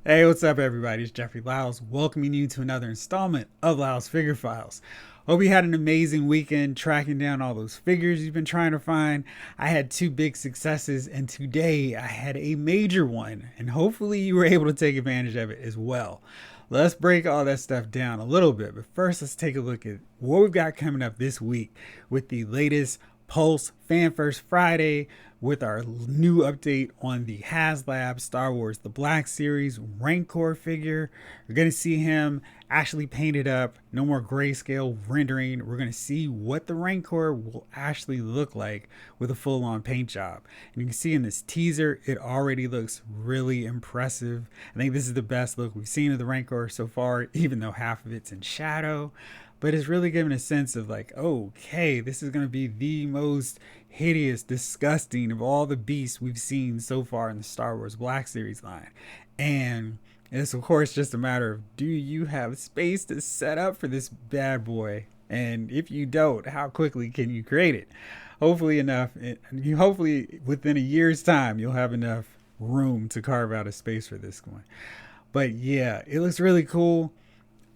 Hey, what's up, everybody? It's Jeffrey Lyles, welcoming you to another installment of Lyles Figure Files. Hope you had an amazing weekend tracking down all those figures you've been trying to find. I had two big successes, and today I had a major one, and hopefully you were able to take advantage of it as well. Let's break all that stuff down a little bit, but first let's take a look at what we've got coming up this week with the latest Pulse Fan First Friday, with our new update on the HasLab Star Wars The Black Series Rancor figure. We're going to see him actually painted up, no more grayscale rendering. We're going to see what the Rancor will actually look like with a full on paint job. And you can see in this teaser, it already looks really impressive. I think this is the best look we've seen of the Rancor so far, even though half of it's in shadow. But it's really giving a sense of like, okay, this is going to be the most hideous, disgusting of all the beasts we've seen so far in the Star Wars Black Series line. And it's, of course, just a matter of, do you have space to set up for this bad boy? And if you don't, how quickly can you create it? Hopefully enough, hopefully within a year's time, you'll have enough room to carve out a space for this one. But yeah, it looks really cool.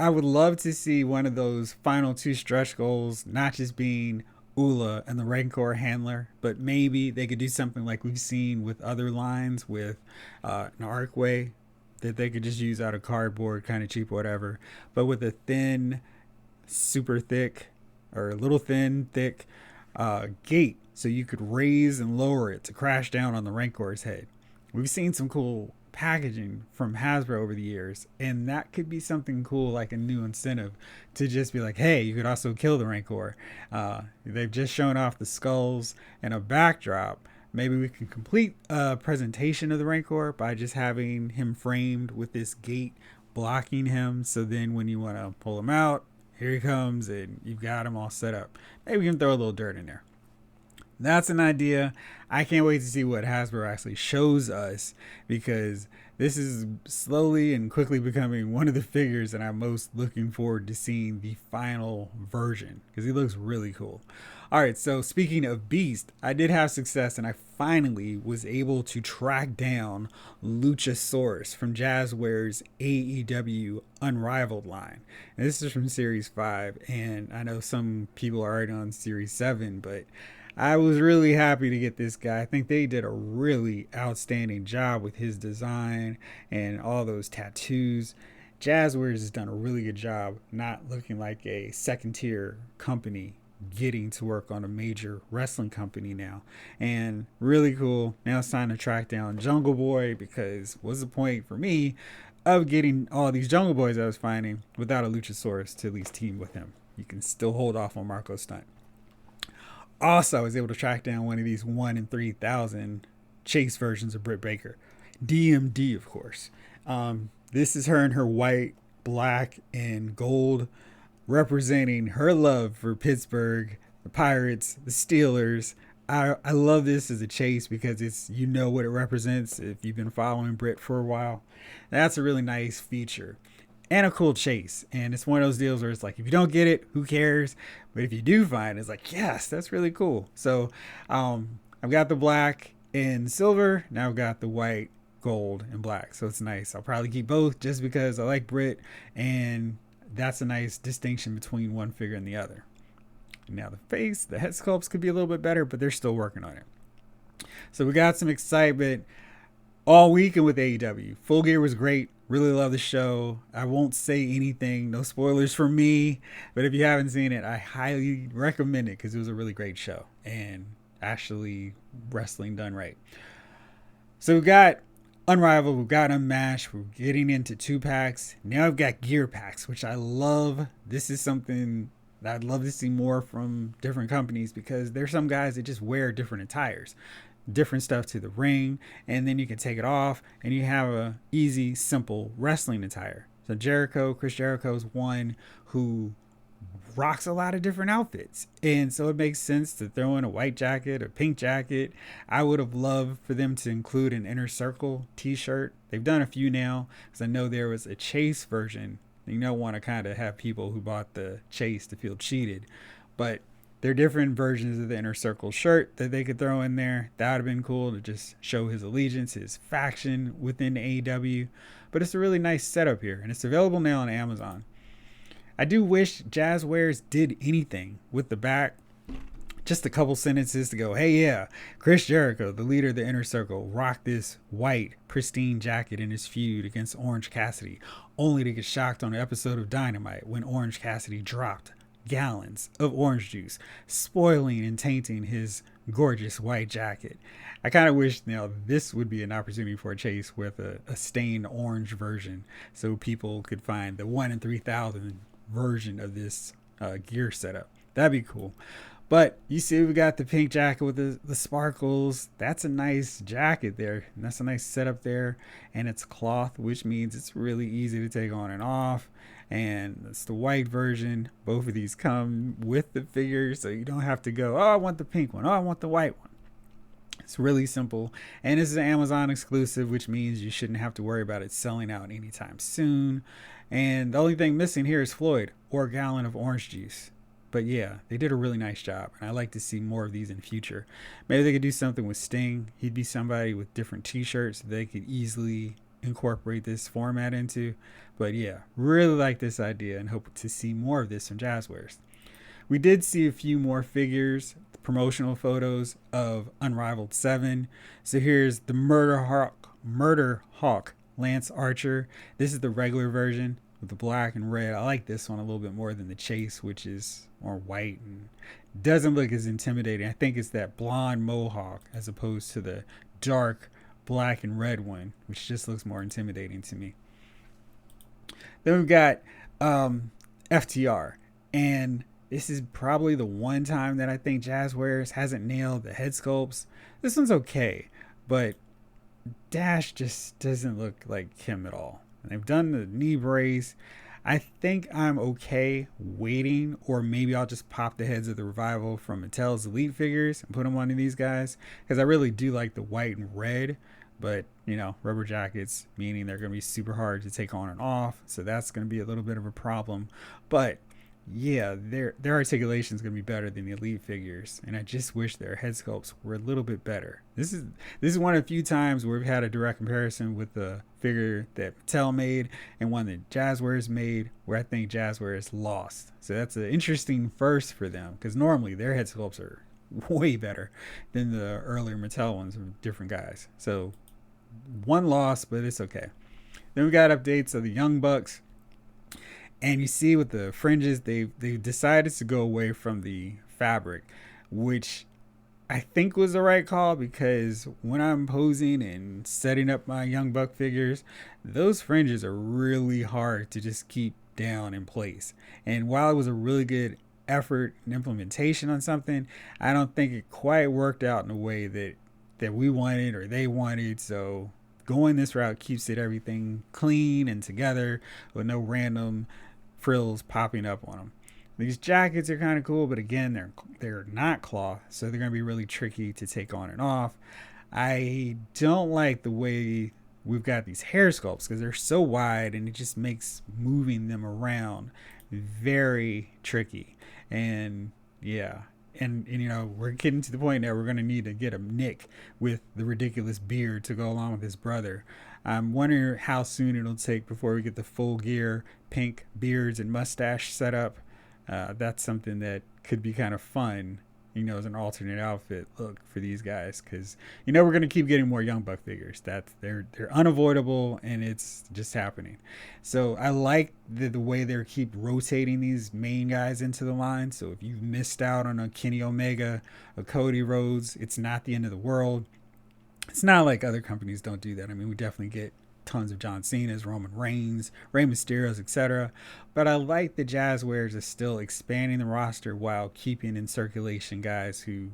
I would love to see one of those final two stretch goals not just being Ula and the Rancor handler, but maybe they could do something like we've seen with other lines with an Arcway that they could just use out of cardboard, kind of cheap, whatever, but with a thin, super thick, or a little thin, thick gate so you could raise and lower it to crash down on the Rancor's head. We've seen some cool packaging from Hasbro over the years, and that could be something cool, like a new incentive to just be like, hey, you could also kill the Rancor. They've just shown off the skulls and a backdrop. Maybe we can complete a presentation of the Rancor by just having him framed with this gate blocking him, so then when you want to pull him out, here he comes and you've got him all set up. Maybe we can throw a little dirt in there. That's an idea. I can't wait to see what Hasbro actually shows us, because this is slowly and quickly becoming one of the figures that I'm most looking forward to seeing the final version, because he looks really cool. All right, so speaking of Beast, I did have success and I finally was able to track down Luchasaurus from Jazwares' AEW Unrivaled line. And this is from Series 5, and I know some people are already on Series 7, but I was really happy to get this guy. I think they did a really outstanding job with his design and all those tattoos. Jazwares has done a really good job not looking like a second tier company getting to work on a major wrestling company now. And really cool. Now it's time to track down Jungle Boy, because what's the point for me of getting all these Jungle Boys I was finding without a Luchasaurus to at least team with him? You can still hold off on Marco Stunt. Also, I was able to track down one of these 1 in 3,000 chase versions of Britt Baker. DMD, of course. This is her in her white, black, and gold, representing her love for Pittsburgh, the Pirates, the Steelers. I love this as a chase because it's, you know what it represents if you've been following Britt for a while. That's a really nice feature and a cool chase. And it's one of those deals where it's like, if you don't get it, who cares? But if you do find it, it's like, yes, that's really cool. So I've got the black and silver. Now I've got the white, gold, and black. So it's nice. I'll probably keep both just because I like Brit, and that's a nice distinction between one figure and the other. Now the face, the head sculpts could be a little bit better, but they're still working on it. So we got some excitement all weekend with AEW. Full Gear was great. Really love the show. I won't say anything, no spoilers for me, but if you haven't seen it, I highly recommend it because it was a really great show and actually wrestling done right. So we've got Unrivaled, we've got Unmatched, we're getting into 2-packs. Now I've got gear packs, which I love. This is something that I'd love to see more from different companies, because there's some guys that just wear different attires, different stuff to the ring, and then you can take it off and you have a easy, simple wrestling attire. So Chris Jericho is one who rocks a lot of different outfits, and so it makes sense to throw in a white jacket, a pink jacket. I would have loved for them to include an Inner Circle t-shirt. They've done a few now, because I know there was a Chase version. You don't want to kind of have people who bought the Chase to feel cheated, but There are different versions of the Inner Circle shirt that they could throw in there. That would have been cool to just show his allegiance, his faction within AEW. But it's a really nice setup here, and it's available now on Amazon. I do wish Jazwares did anything with the back. Just a couple sentences to go, hey, yeah, Chris Jericho, the leader of the Inner Circle, rocked this white, pristine jacket in his feud against Orange Cassidy, only to get shocked on an episode of Dynamite when Orange Cassidy dropped gallons of orange juice, spoiling and tainting his gorgeous white jacket. I kind of wish this would be an opportunity for a chase with a stained orange version so people could find the 1 in 3,000 version of this gear setup. That'd be cool. But you see we got the pink jacket with the sparkles. That's a nice jacket there. And that's a nice setup there. And it's cloth, which means it's really easy to take on and off. And it's the white version. Both of these come with the figure, so you don't have to go, oh, I want the pink one. Oh, I want the white one. It's really simple. And this is an Amazon exclusive, which means you shouldn't have to worry about it selling out anytime soon. And the only thing missing here is Floyd or a gallon of orange juice. But yeah, they did a really nice job, and I like to see more of these in the future. Maybe they could do something with Sting. He'd be somebody with different t-shirts they could easily incorporate this format into. But yeah, really like this idea and hope to see more of this from Jazwares. We did see a few more figures, promotional photos of Unrivaled 7. So here's the Murder Hawk Lance Archer. This is the regular version with the black and red. I like this one a little bit more than the Chase, which is more white and doesn't look as intimidating. I think it's that blonde mohawk as opposed to the dark black and red one, which just looks more intimidating to me. Then we've got FTR, and this is probably the one time that I think Jazwares hasn't nailed the head sculpts. This one's okay, but Dash just doesn't look like him at all. And they've done the knee brace. I think I'm okay waiting, or maybe I'll just pop the heads of the Revival from Mattel's Elite figures and put them onto these guys, because I really do like the white and red. But, rubber jackets, meaning they're going to be super hard to take on and off. So that's going to be a little bit of a problem. But, yeah, their articulation is going to be better than the Elite figures. And I just wish their head sculpts were a little bit better. This is one of the few times where we've had a direct comparison with the figure that Mattel made and one that Jazwares made, where I think Jazwares lost. So that's an interesting first for them, because normally their head sculpts are way better than the earlier Mattel ones with different guys. So one loss, but it's okay. Then we got updates of the Young Bucks, and you see with the fringes, they decided to go away from the fabric, which I think was the right call, because when I'm posing and setting up my Young Buck figures, those fringes are really hard to just keep down in place. And while it was a really good effort and implementation on something, I don't think it quite worked out in a way that we wanted or they wanted. So going this route keeps everything clean and together with no random frills popping up on them. These jackets are kind of cool, but again, they're not cloth, so they're going to be really tricky to take on and off. I don't like the way we've got these hair sculpts, because they're so wide and it just makes moving them around very tricky. And yeah, and we're getting to the point now we're going to need to get a Nick with the ridiculous beard to go along with his brother. I'm wondering how soon it'll take before we get the full gear pink beards and mustache setup. That's something that could be kind of fun, as an alternate outfit look for these guys, because we're going to keep getting more Young Buck figures. They're unavoidable, and it's just happening. So I like the way they keep rotating these main guys into the line. So if you've missed out on a Kenny Omega, a Cody Rhodes, it's not the end of the world. It's not like other companies don't do that. I mean, we definitely get tons of John Cena's, Roman Reigns, Rey Mysterio's, etc. But I like the Jazwares is still expanding the roster while keeping in circulation guys who,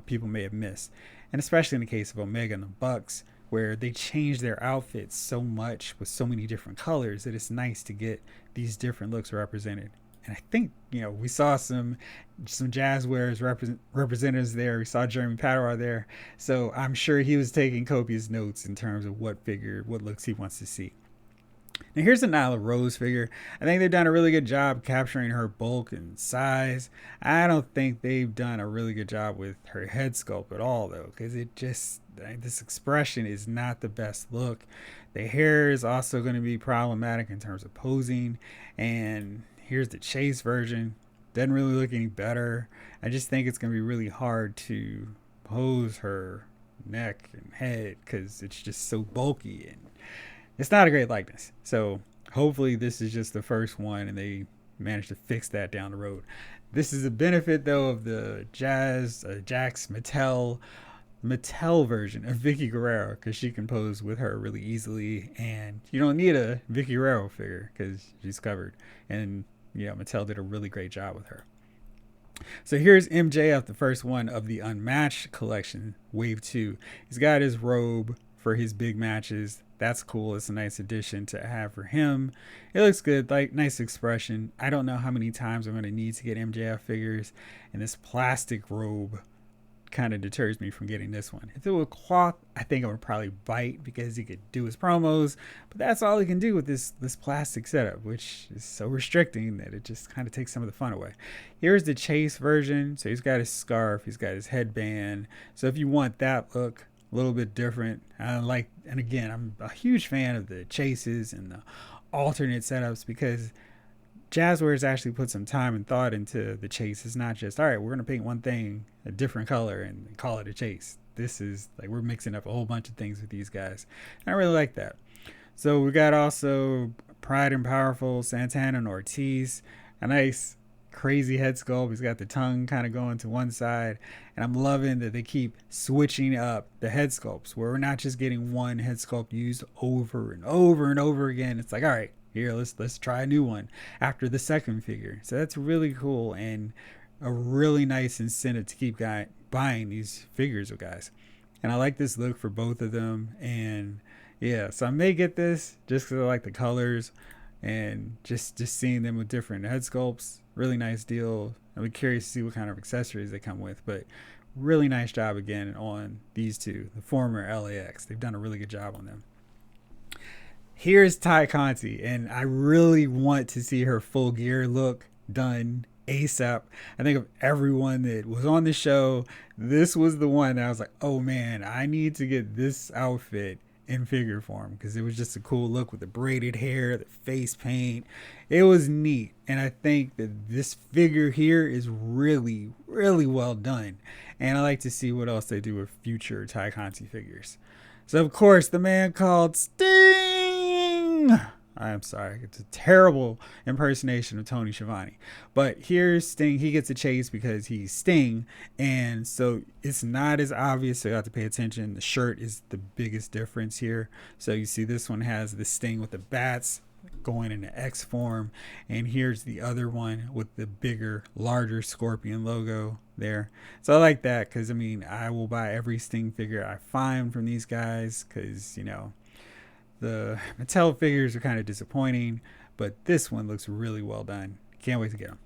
people may have missed. And especially in the case of Omega and the Bucks, where they change their outfits so much with so many different colors that it's nice to get these different looks represented. And I think, we saw some Jazwares representatives there. We saw Jeremy Padawan there. So I'm sure he was taking copious notes in terms of what looks he wants to see. Now here's the Nyla Rose figure. I think they've done a really good job capturing her bulk and size. I don't think they've done a really good job with her head sculpt at all, though, because it just, this expression is not the best look. The hair is also going to be problematic in terms of posing. And here's the Chase version. Doesn't really look any better. I just think it's going to be really hard to pose her neck and head because it's just so bulky and it's not a great likeness. So hopefully this is just the first one and they managed to fix that down the road. This is a benefit though of the Jax Mattel version of Vicky Guerrero because she can pose with her really easily and you don't need a Vicky Guerrero figure because she's covered. And yeah, Mattel did a really great job with her. So here's MJF, the first one of the Unmatched collection, Wave 2. He's got his robe for his big matches. That's cool. It's a nice addition to have for him. It looks good, like nice expression. I don't know how many times I'm going to need to get MJF figures, and this plastic robe kind of deters me from getting this one. If it were cloth, I think I would probably bite because he could do his promos, but that's all he can do with this plastic setup, which is so restricting that it just kind of takes some of the fun away. Here's the Chase version. So he's got his scarf, he's got his headband. So if you want that look a little bit different, and again, I'm a huge fan of the Chases and the alternate setups because Jazwares actually put some time and thought into the Chase. It's not just, all right, we're going to paint one thing a different color and call it a Chase. This is like we're mixing up a whole bunch of things with these guys. I really like that. So we got also Pride and Powerful, Santana and Ortiz. A nice crazy head sculpt. He's got the tongue kind of going to one side. And I'm loving that they keep switching up the head sculpts where we're not just getting one head sculpt used over and over and over again. It's like, all right, here, let's try a new one after the second figure. So that's really cool and a really nice incentive to keep buying these figures of guys. And I like this look for both of them. And yeah, so I may get this just because I like the colors and just seeing them with different head sculpts. Really nice deal. I'll be curious to see what kind of accessories they come with, but really nice job again on these two, the former LAX. They've done a really good job on them. Here's Ty Conti, and I really want to see her full gear look done ASAP. I think of everyone that was on the show, this was the one that I was like, oh man, I need to get this outfit in figure form because it was just a cool look with the braided hair, the face paint. It was neat, and I think that this figure here is really, really well done. And I like to see what else they do with future Ty Conti figures. So of course, the man called Sting. I'm sorry, it's a terrible impersonation of Tony Schiavone. But here's Sting. He gets a Chase because he's Sting, and so it's not as obvious, so you have to pay attention. The shirt is the biggest difference here. So you see this one has the Sting with the bats going into X form, and here's the other one with the bigger, larger Scorpion logo there. So I like that because, I mean, I will buy every Sting figure I find from these guys because, you know, the Mattel figures are kind of disappointing, but this one looks really well done. Can't wait to get them.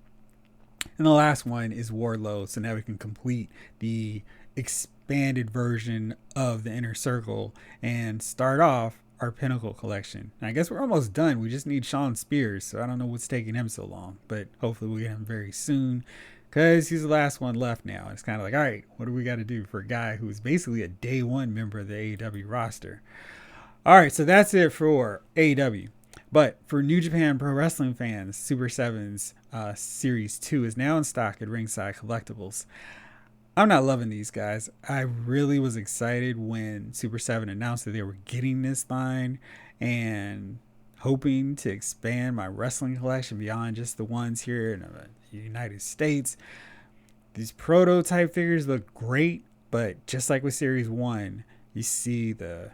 And the last one is Warlow, so now we can complete the expanded version of the Inner Circle and start off our Pinnacle collection. And I guess we're almost done. We just need Sean Spears, so I don't know what's taking him so long, but hopefully we'll get him very soon because he's the last one left now. It's kind of like, all right, what do we got to do for a guy who's basically a day one member of the AEW roster? All right, so that's it for AEW. But for New Japan Pro Wrestling fans, Super 7's Series 2 is now in stock at Ringside Collectibles. I'm not loving these guys. I really was excited when Super 7 announced that they were getting this line and hoping to expand my wrestling collection beyond just the ones here in the United States. These prototype figures look great, but just like with Series 1, you see the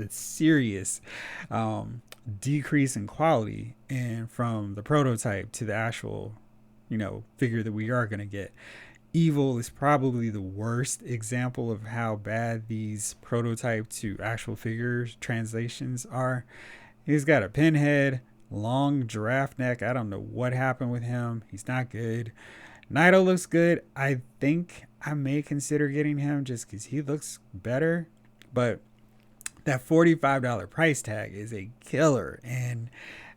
serious decrease in quality and from the prototype to the actual, figure that we are going to get. Evil is probably the worst example of how bad these prototype to actual figures translations are. He's got a pinhead, long giraffe neck. I don't know what happened with him. He's not good. Naito looks good. I think I may consider getting him just because he looks better. But that $45 price tag is a killer. And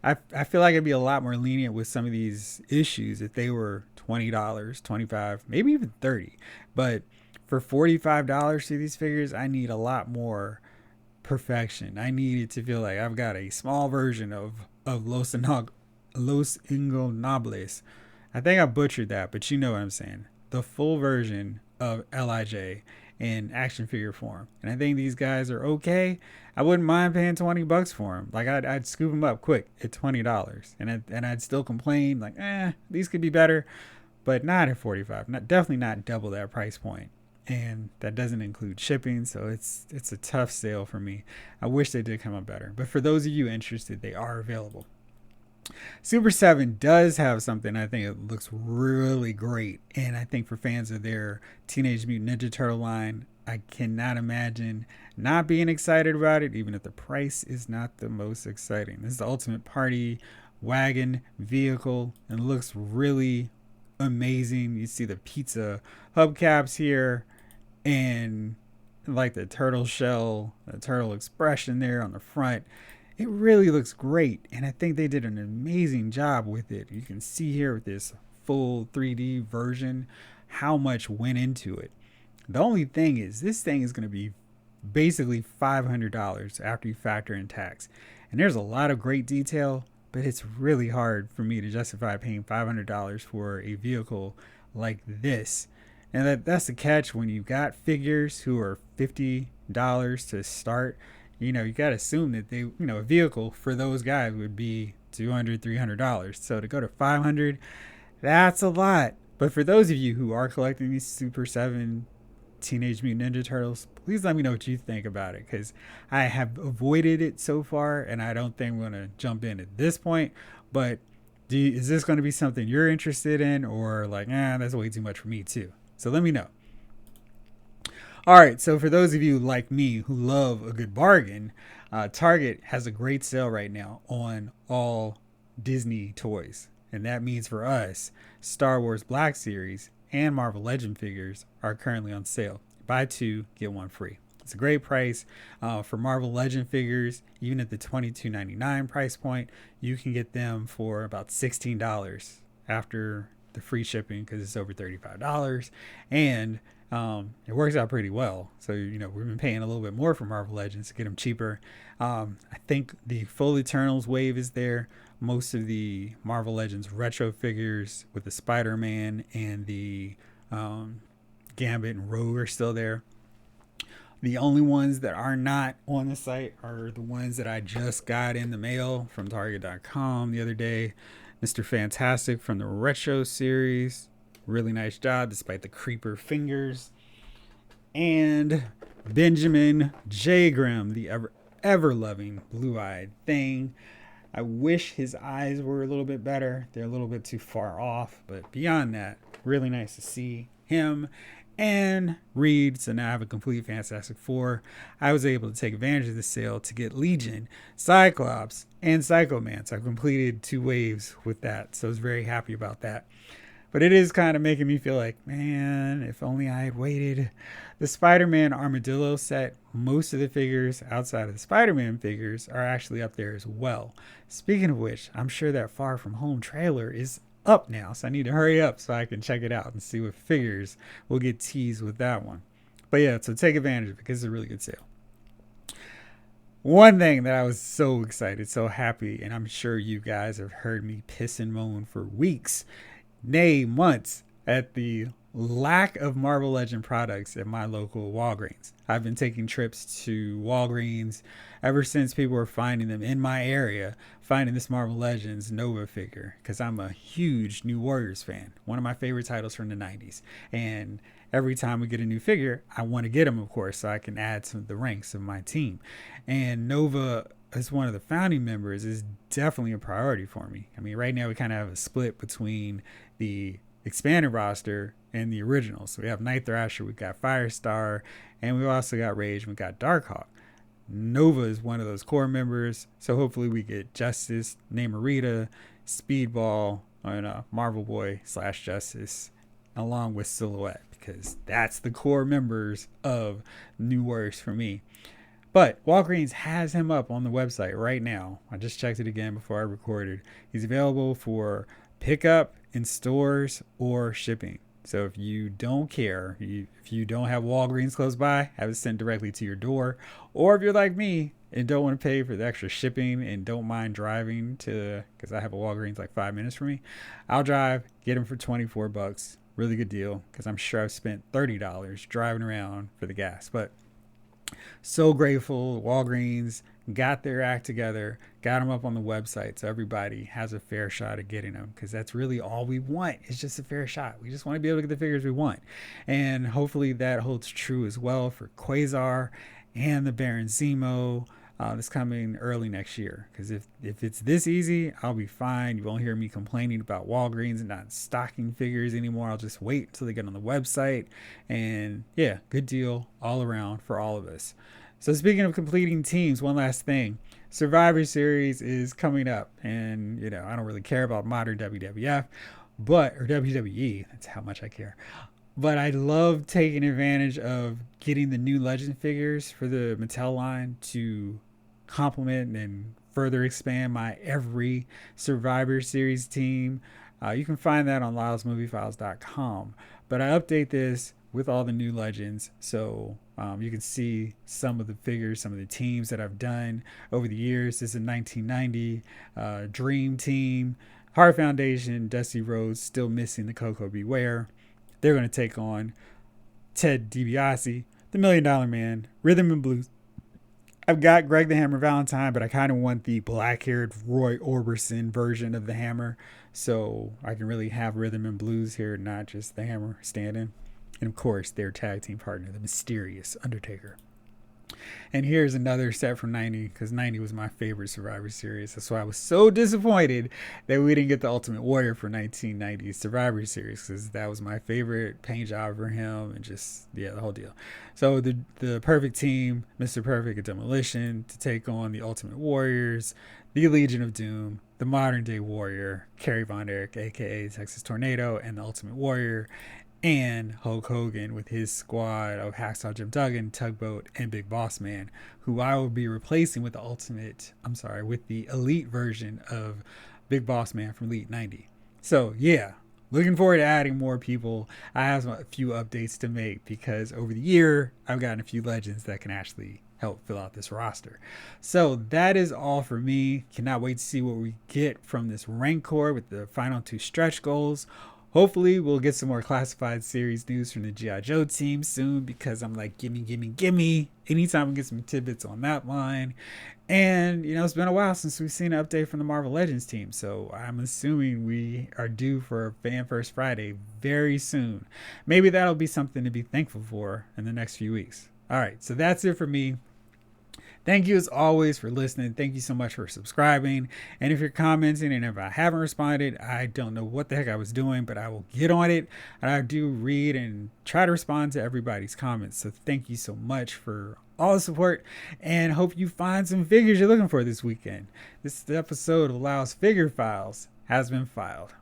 I feel like I'd be a lot more lenient with some of these issues if they were $20, 25, maybe even 30. But for $45 to these figures, I need a lot more perfection. I need it to feel like I've got a small version of Los Ingonables. I think I butchered that, but you know what I'm saying. The full version of LIJ in action figure form. And I think these guys are okay. I wouldn't mind paying $20 for them. Like I'd scoop them up quick at $20, and I'd still complain like, these could be better, but not at 45. Not definitely not double that price point. And that doesn't include shipping, so it's a tough sale for me. I wish they did come up better, but for those of you interested, they are available. Super 7 does have something I think it looks really great, and I think for fans of their Teenage Mutant Ninja Turtle line, I cannot imagine not being excited about it, even if the price is not the most exciting. This is the Ultimate Party wagon vehicle, and looks really amazing. You see the pizza hubcaps here, and like the turtle shell, the turtle expression there on the front. It really looks great, and I think they did an amazing job with it. You can see here with this full 3D version how much went into it. The only thing is, this thing is going to be basically $500 after you factor in tax. And there's a lot of great detail, but it's really hard for me to justify paying $500 for a vehicle like this. And that's the catch when you've got figures who are $50 to start. You got to assume that they, a vehicle for those guys would be $200, $300. So to go to $500, that's a lot. But for those of you who are collecting these Super 7 Teenage Mutant Ninja Turtles, please let me know what you think about it, because I have avoided it so far, and I don't think I'm going to jump in at this point. But is this going to be something you're interested in, or like, that's way too much for me too? So let me know. All right, so for those of you like me who love a good bargain, Target has a great sale right now on all Disney toys. And that means for us, Star Wars Black Series and Marvel Legend figures are currently on sale. Buy two, get one free. It's a great price for Marvel Legend figures. Even at the $22.99 price point, you can get them for about $16 after the free shipping, because it's over $35. And it works out pretty well. So, we've been paying a little bit more for Marvel Legends to get them cheaper. I think the Full Eternals wave is there. Most of the Marvel Legends retro figures with the Spider-Man and the Gambit and Rogue are still there. The only ones that are not on the site are the ones that I just got in the mail from Target.com the other day. Mr. Fantastic from the Retro series. Really nice job despite the creeper fingers. And Benjamin J. Grimm, the ever loving blue-eyed thing. I wish his eyes were a little bit better. They're a little bit too far off. But beyond that, really nice to see him and Reed. So now I have a complete Fantastic Four. I was able to take advantage of the sale to get Legion, Cyclops, and Psycho Man. So I completed 2 waves with that. So I was very happy about that. But it is kind of making me feel like, man, if only I had waited. The Spider-Man Armadillo set, most of the figures outside of the Spider-Man figures are actually up there as well. Speaking of which, I'm sure that Far From Home trailer is up now, so I need to hurry up so I can check it out and see what figures will get teased with that one. But yeah, so take advantage of it because it's a really good sale. One thing that I was so excited, so happy, and I'm sure you guys have heard me piss and moan for weeks, nay months, at the lack of Marvel Legend products at my local Walgreens. I've been taking trips to Walgreens ever since people were finding them in my area, finding this Marvel Legends Nova figure, because I'm a huge New Warriors fan, one of my favorite titles from the 90s. And every time we get a new figure, I want to get them, of course, so I can add to the ranks of my team. And Nova, as one of the founding members, is definitely a priority for me. I mean, right now we kind of have a split between the expanded roster and the originals. So we have Night Thrasher, we've got Firestar, and we've also got Rage, and we've got Darkhawk. Nova is one of those core members, so hopefully we get Justice, Namorita, Speedball, and Marvel Boy / Justice, along with Silhouette, because that's the core members of New Warriors for me. But Walgreens has him up on the website right now. I just checked it again before I recorded. He's available for pickup in stores or shipping. So if you don't care, if you don't have Walgreens close by, have it sent directly to your door. Or if you're like me and don't want to pay for the extra shipping and don't mind driving to, because I have a Walgreens like 5 minutes from me, I'll drive, get them for $24. Really good deal, because I'm sure I've spent $30 driving around for the gas. But so grateful Walgreens got their act together, got them up on the website so everybody has a fair shot at getting them, because that's really all we want. It's just a fair shot. We just want to be able to get the figures we want. And hopefully that holds true as well for Quasar and the Baron Zemo that's coming early next year. Because if it's this easy, I'll be fine. You won't hear me complaining about Walgreens and not stocking figures anymore. I'll just wait until they get on the website. And yeah, good deal all around for all of us. So speaking of completing teams, one last thing. Survivor Series is coming up. And, you know, I don't really care about modern WWF, or WWE. That's how much I care. But I love taking advantage of getting the new Legend figures for the Mattel line to complement and further expand my every Survivor Series team. You can find that on lylesmoviefiles.com. But I update this with all the new Legends, so you can see some of the figures, some of the teams that I've done over the years. This is a 1990 Dream Team, Heart Foundation, Dusty Rhodes, still missing the Coco Beware. They're going to take on Ted DiBiase, the $1 Million Man, Rhythm and Blues. I've got Greg the Hammer Valentine, but I kind of want the black-haired Roy Orbison version of the Hammer, so I can really have Rhythm and Blues here, not just the Hammer stand-in. And of course, their tag team partner, the mysterious Undertaker. And here's another set from 90, because 90 was my favorite Survivor Series. That's why I was so disappointed that we didn't get the Ultimate Warrior for 1990 Survivor Series, because that was my favorite paint job for him, and just, yeah, the whole deal. So the perfect team, Mr. Perfect and Demolition, to take on the Ultimate Warriors, the Legion of Doom, the Modern Day Warrior, Kerry Von Erich, a.k.a. Texas Tornado, and the Ultimate Warrior, and Hulk Hogan with his squad of Hacksaw Jim Duggan, Tugboat, and Big Boss Man, who I will be replacing with with the Elite version of Big Boss Man from Elite 90. So yeah, looking forward to adding more people. I have a few updates to make, because over the year, I've gotten a few legends that can actually help fill out this roster. So that is all for me. Cannot wait to see what we get from this Rancor with the final 2 stretch goals. Hopefully we'll get some more classified series news from the G.I. Joe team soon, because I'm like, gimme. Anytime we get some tidbits on that line. And, you know, it's been a while since we've seen an update from the Marvel Legends team. So I'm assuming we are due for Fan First Friday very soon. Maybe that'll be something to be thankful for in the next few weeks. All right, so that's it for me. Thank you as always for listening. Thank you so much for subscribing. And if you're commenting and if I haven't responded, I don't know what the heck I was doing, but I will get on it. And I do read and try to respond to everybody's comments. So thank you so much for all the support, and hope you find some figures you're looking for this weekend. This episode of Lyles Figure Files has been filed.